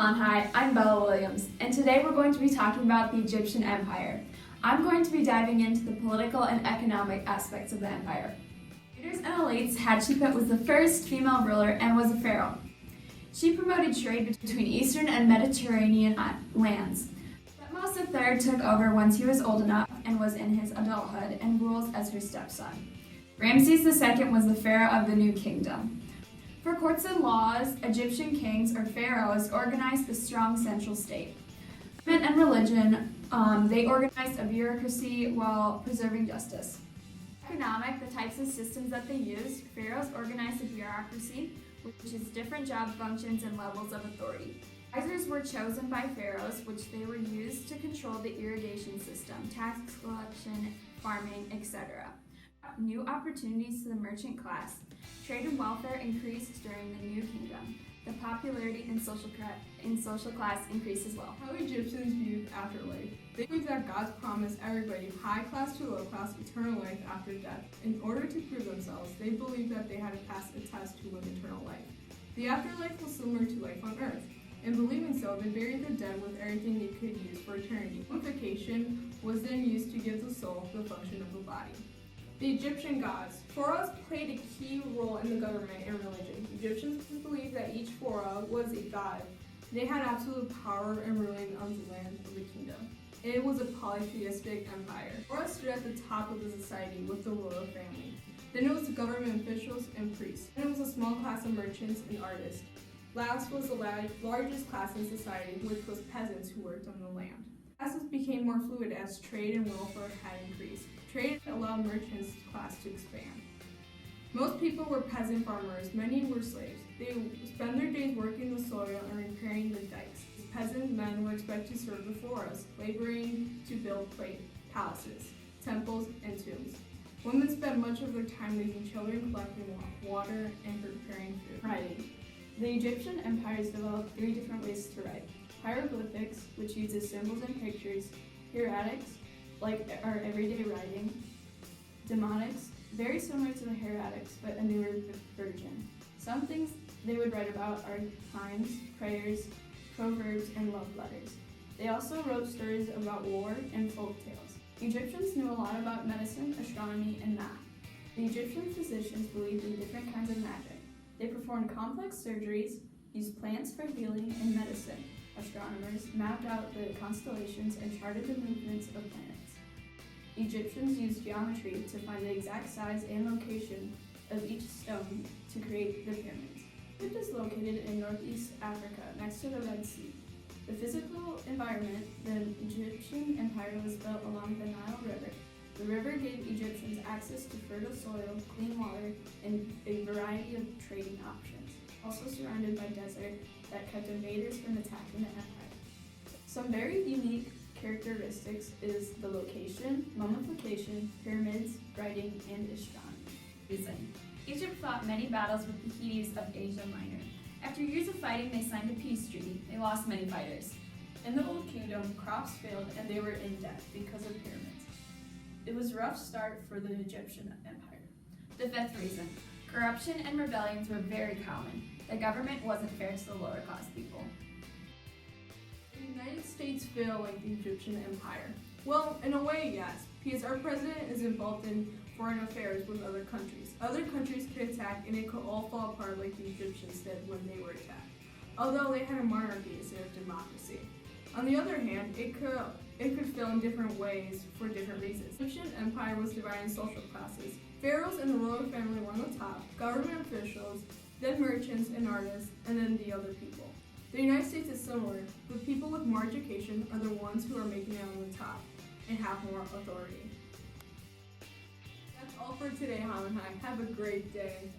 Hi, I'm Bella Williams, and today we're going to be talking about the Egyptian Empire. I'm going to be diving into the political and economic aspects of the empire. Leaders and elites, Hatshepsut was the first female ruler and was a pharaoh. She promoted trade between Eastern and Mediterranean lands. Thutmose III took over once he was old enough and was in his adulthood and rules as her stepson. Ramses II was the pharaoh of the New Kingdom. For courts and laws, Egyptian kings or pharaohs organized a strong central state. Government and religion, they organized a bureaucracy while preserving justice. Economic, the types of systems that they used, pharaohs organized a bureaucracy, which is different job functions and levels of authority. Advisors were chosen by pharaohs, which they were used to control the irrigation system, tax collection, farming, etc. New opportunities to the merchant class. Trade and welfare increased during the New Kingdom. The popularity in social class increased as well. How Egyptians viewed afterlife. They believed that God promised everybody, high class to low class, eternal life after death. In order to prove themselves, they believed that they had to pass a test to live eternal life. The afterlife was similar to life on earth. In believing so, they buried the dead with everything they could use for eternity. Mummification was then used to give the soul the function of the body. The Egyptian gods. Pharaohs played a key role in the government and religion. Egyptians believed that each pharaoh was a god. They had absolute power and ruling on the land of the kingdom. It was a polytheistic empire. Pharaohs stood at the top of the society with the royal family. Then it was the government officials and priests. Then it was a small class of merchants and artists. Last was the largest class in society, which was peasants who worked on the land. Classes became more fluid as trade and welfare had increased. Trade allowed merchants class to expand. Most people were peasant farmers, many were slaves. They spent their days working the soil and repairing the dikes. Peasant men were expected to serve the pharaohs, laboring to build palaces, temples, and tombs. Women spent much of their time raising children, collecting water, and preparing food. Writing. The Egyptian empires developed 3 different ways to write. Hieroglyphics, which uses symbols and pictures. Hieratic, like our everyday writing. Demonics, very similar to the hieroglyphics, but a newer version. Some things they would write about are hymns, prayers, proverbs, and love letters. They also wrote stories about war and folk tales. Egyptians knew a lot about medicine, astronomy, and math. The Egyptian physicians believed in different kinds of magic. They performed complex surgeries, used plants for healing and medicine. Astronomers mapped out the constellations and charted the movements of planets. Egyptians used geometry to find the exact size and location of each stone to create the pyramids. Egypt is located in northeast Africa, next to the Red Sea. The physical environment, the Egyptian empire was built along the Nile River. The river gave Egyptians access to fertile soil, clean water, and a variety of trading options, also surrounded by desert that kept invaders from attacking the empire. Some very unique characteristics is the location, mummification, pyramids, writing, and astronomy. Egypt fought many battles with the Hittites of Asia Minor. After years of fighting, they signed a peace treaty. They lost many fighters. In the Old Kingdom, crops failed and they were in debt because of pyramids. It was a rough start for the Egyptian empire. The 5th reason, corruption and rebellions were very common. The government wasn't fair to the lower class people. The United States feel like the Egyptian empire? Well, in a way, yes, because our president is involved in foreign affairs with other countries. Other countries could attack and it could all fall apart like the Egyptians did when they were attacked, although they had a monarchy instead of democracy. On the other hand, it could fail in different ways for different reasons. The Egyptian empire was divided in social classes. Pharaohs and the royal family were on the top, government officials, then merchants and artists, and then the other people. The United States is similar, but people with more education are the ones who are making it on the top and have more authority. That's all for today, Holland High. Have a great day.